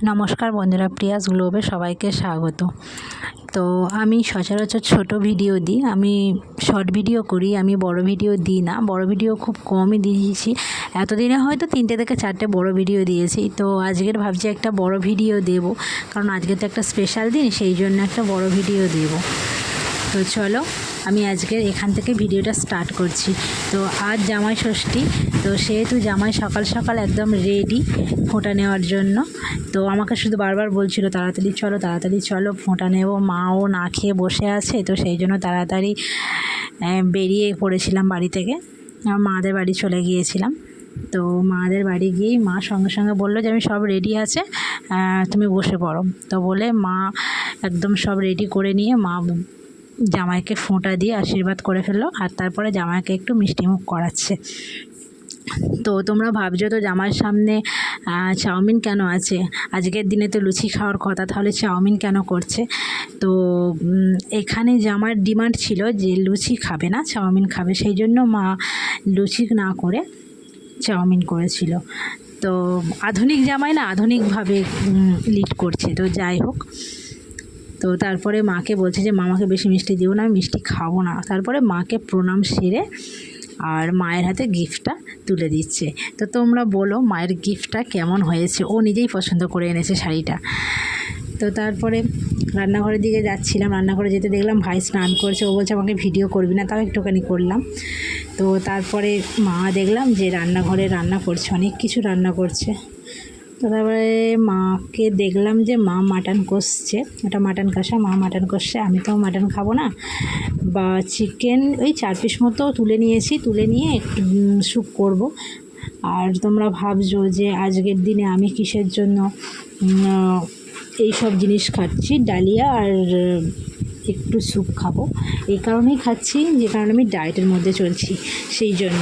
নমস্কার বন্ধুরা, প্রিয়াস গ্লোবে সবাইকে স্বাগত। তো আমি সচরাচর ছোট ভিডিও দিই, আমি শর্ট ভিডিও করি, আমি বড় ভিডিও দিই না। বড় ভিডিও খুব কমই দিয়েছি, এতদিনে হয়তো 3টে থেকে 4টে বড় ভিডিও দিয়েছি। তো আজকের ভাবছি একটা বড় ভিডিও দেব, কারণ আজকে তো একটা স্পেশাল দিন, সেই জন্য একটা বড় ভিডিও দেব। তো চলো আমি আজকে এখান থেকে ভিডিওটা স্টার্ট করছি। তো আজ জামাই ষষ্ঠী, তো সেহেতু জামাই সকাল সকাল একদম রেডি ফোঁটা নেওয়ার জন্য। তো আমাকে শুধু বারবার বলছিল তাড়াতাড়ি চলো ফোঁটা নেব। মাও না খেয়ে বসে আছে, তো সেই জন্য তাড়াতাড়ি বেরিয়ে পড়েছিলাম বাড়ি থেকে। মাদের বাড়ি চলে গিয়েছিলাম। তো মাদের বাড়ি গিয়েই মা সঙ্গে সঙ্গে বললো যে আমি সব রেডি আছে, তুমি বসে পড়ো। তো বলে মা একদম সব রেডি করে নিয়ে মা জামাইকে ফোঁটা দিয়ে আশীর্বাদ করে ফেললো, আর তারপরে জামাইকে একটু মিষ্টিমুখ করাচ্ছে। তো তোমরা ভাবছো তো জামাইয়ের সামনে চাউমিন কেন আছে, আজকের দিনে তো লুচি খাওয়ার কথা, তাহলে চাউমিন কেন করছে? তো এখানে জামাইয়ের ডিমান্ড ছিল যে লুচি খাবে না, চাউমিন খাবে, সেই জন্য মা লুচি না করে চাউমিন করেছিল। তো আধুনিক জামাই না, আধুনিকভাবে লিড করছে। তো যাই হোক, তো তারপরে মাকে বলছে যে মামাকে বেশি মিষ্টি দিও না, আমি মিষ্টি খাবো না। তারপরে মাকে প্রণাম সেরে আর মায়ের হাতে গিফটটা তুলে দিচ্ছে। তো তোমরা বলো মায়ের গিফটটা কেমন হয়েছে? ও নিজেই পছন্দ করে এনেছে শাড়িটা। তো তারপরে রান্নাঘরের দিকে যাচ্ছিলাম, রান্নাঘরে যেতে দেখলাম ভাই স্নান করছে। ও বলছে আমাকে ভিডিও করবি না, তাও একটুখানি করলাম। তো তারপরে মা দেখলাম যে রান্নাঘরে রান্না করছে, অনেক কিছু রান্না করছে। তো তারপরে মাকে দেখলাম যে মা মাটন কষছে, ওটা মাটন কষা, মা মাটন কষছে। আমি তো মাটন খাবো না, বা চিকেন ওই 4 পিস মতো তুলে নিয়েছি, তুলে নিয়ে একটু স্যুপ করব। আর তোমরা ভাবছো যে আজকের দিনে আমি কিসের জন্য এই সব জিনিস খাচ্ছি, ডালিয়া আর একটু স্যুপ খাবো। এই কারণেই খাচ্ছি, যে কারণে আমি ডায়েটের মধ্যে চলছি, সেই জন্য।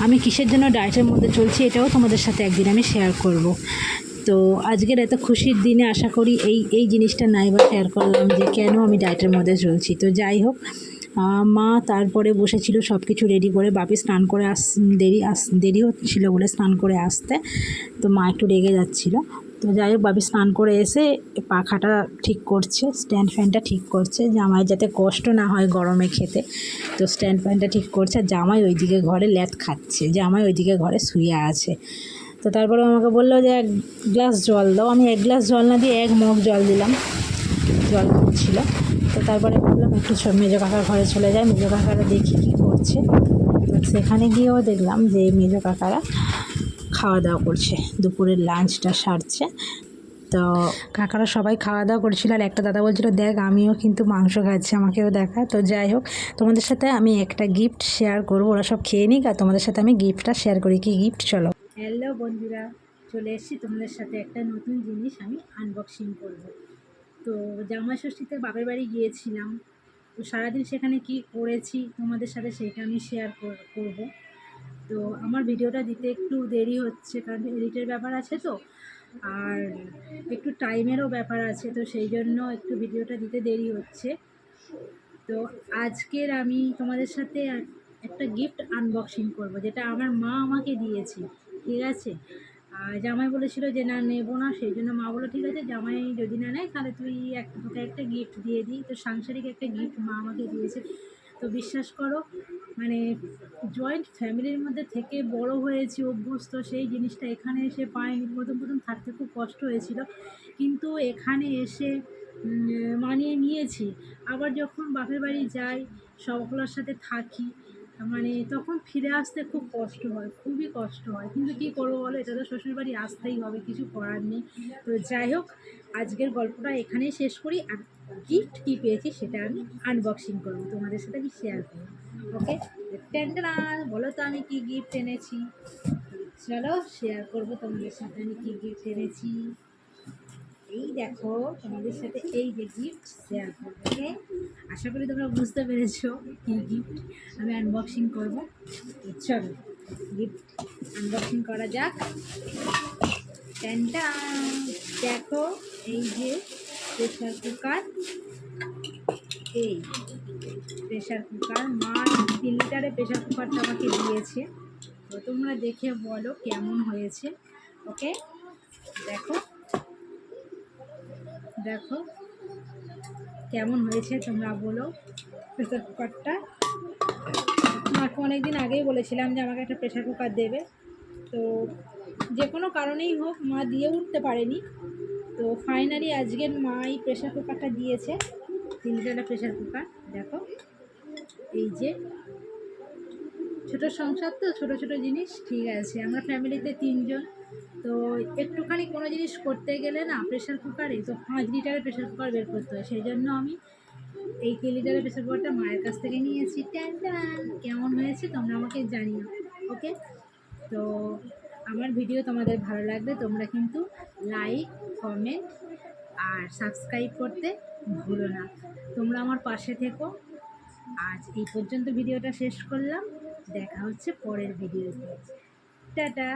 আমি কিসের জন্য ডায়েটের মধ্যে চলছি এটাও তোমাদের সাথে একদিন আমি শেয়ার করব। তো আজকের এত খুশির দিনে আশা করি এই জিনিসটা নাইবা শেয়ার করলাম যে কেন আমি ডায়েটের মধ্যে চলছি। তো যাই হোক, মা তারপরে বসেছিল সব কিছু রেডি করে। বাপি স্নান করে দেরি হচ্ছিলো বলে স্নান করে আসতে, তো মা একটু রেগে যাচ্ছিলো। তো যাই হোক, বাপি স্নান করে এসে পাখাটা ঠিক করছে, স্ট্যান্ড ফ্যানটা ঠিক করছে, জামাই যাতে কষ্ট না হয় গরমে খেতে। তো স্ট্যান্ড ফ্যানটা ঠিক করছে, আর জামাই ওইদিকে ঘরে ল্যাদ খাচ্ছে, জামাই ওইদিকে ঘরে শুয়ে আছে। তো তারপরে আমাকে বললো যে 1 গ্লাস জল দাও। আমি 1 গ্লাস জল না দিয়ে 1 মগ জল দিলাম, জল খাচ্ছিল। তো তারপরে ভাবলাম একটু মেজো কাকার ঘরে চলে যায়, মেজো কাকারা দেখি কী করছে। তো সেখানে গিয়েও দেখলাম যে মেজো কাকারা খাওয়া দাওয়া করছে, দুপুরের লাঞ্চটা সারছে। তো কাকারা সবাই খাওয়া দাওয়া করছিল, আর একটা দাদা বলছিল দেখ আমিও কিন্তু মাংস খাচ্ছি, আমাকেও দেখা। তো যাই হোক, তোমাদের সাথে আমি একটা গিফট শেয়ার করবো, ওরা সব খেয়ে নিক আর তোমাদের সাথে আমি গিফটটা শেয়ার করি। কি গিফট? চলো। হ্যালো বন্ধুরা, চলে এসেছি তোমাদের সাথে একটা নতুন জিনিস আমি আনবক্সিং করব। তো জামাই ষষ্ঠীতে বাপের বাড়ি গিয়েছিলাম, তো সারাদিন সেখানে কি করেছি তোমাদের সাথে সেটা আমি শেয়ার করব। তো আমার ভিডিওটা দিতে একটু দেরি হচ্ছে, কারণ এডিটের ব্যাপার আছে, তো আর একটু টাইমেরও ব্যাপার আছে, তো সেই জন্য একটু ভিডিওটা দিতে দেরি হচ্ছে। তো আজকের আমি তোমাদের সাথে একটা গিফট আনবক্সিং করব, যেটা আমার মা আমাকে দিয়েছে, ঠিক আছে। আর জামাই বলেছিল যে না নেবো না, সেই জন্য মা বললো ঠিক আছে জামাই যদি না নেয় তাহলে তোকে একটা গিফট দিয়ে দিই। তো সাংসারিক একটা গিফট মা আমাকে দিয়েছে। তো বিশ্বাস করো, মানে জয়েন্ট ফ্যামিলির মধ্যে থেকে বড় হয়েছি, অভ্যস্ত, সেই জিনিসটা এখানে এসে পাইনি। প্রথম থাকতে খুব কষ্ট হয়েছিল, কিন্তু এখানে এসে মানিয়ে নিয়েছি। আবার যখন বাপের বাড়ি যাই, সকলের সাথে থাকি, মানে তখন ফিরে আসতে খুব কষ্ট হয়, খুবই কষ্ট হয়, কিন্তু কী করবো বলো, এটা তো শ্বশুরবাড়ি আসতেই হবে, কিছু করার নেই। তো যাই হোক, আজকের গল্পটা এখানেই শেষ করি, আর গিফট কী পেয়েছি সেটা আমি আনবক্সিং করবো, তোমাদের সাথে আমি শেয়ার করবো। ওকে, টেনটেনা, বলো তো আমি কি গিফট এনেছি। চলো শেয়ার করবো তোমাদের সাথে আমি কি গিফট এনেছি। এই দেখো, তোমাদের সাথে এই যে গিফট শেয়ার করবো। ওকে, আশা করি তোমরা বুঝতে পেরেছো কি গিফট আমি আনবক্সিং করব। চলো গিফট আনবক্সিং করা যাক। ট্যানটা দেখো, এই যে প্রেশার কুকার, এই প্রেশার কুকার, মা 3 লিটারের প্রেশার কুকারটা আমাকে দিয়েছে। তো তোমরা দেখে বলো কেমন হয়েছে। ওকে, দেখো দেখো কেমন হয়েছে তোমরা বলো প্রেসার কুকারটা। মাকে অনেকদিন আগেই বলেছিলাম যে আমাকে একটা প্রেসার কুকার দেবে, তো যে কোনো কারণেই হোক মা দিয়ে উঠতে পারেনি। তো ফাইনালি আজকের মা এই প্রেসার কুকারটা দিয়েছে, 3 লিটারের প্রেসার কুকার। দেখো এই যে ছোটো সংসার তো, ছোটো ছোটো জিনিস ঠিক আছে। আমরা ফ্যামিলিতে 3 জন, তো একটুখানি কোনো জিনিস করতে গেলে না প্রেসার কুকারে তো 5 লিটারের প্রেসার কুকার বের করতে হয়। সেই জন্য আমি এই 3 লিটারের প্রেসার কুকারটা মায়ের কাছ থেকে নিয়েছি। Tan tan! কেমন হয়েছে তোমরা আমাকে জানিও, ওকে? তো আমার ভিডিও তোমাদের ভালো লাগলে তোমরা কিন্তু লাইক, কমেন্ট আর সাবস্ক্রাইব করতে ভুলো না। তোমরা আমার পাশে থেকো। আজ এই পর্যন্ত ভিডিওটা শেষ করলাম, দেখা হচ্ছে পরের ভিডিওতে। টাটা।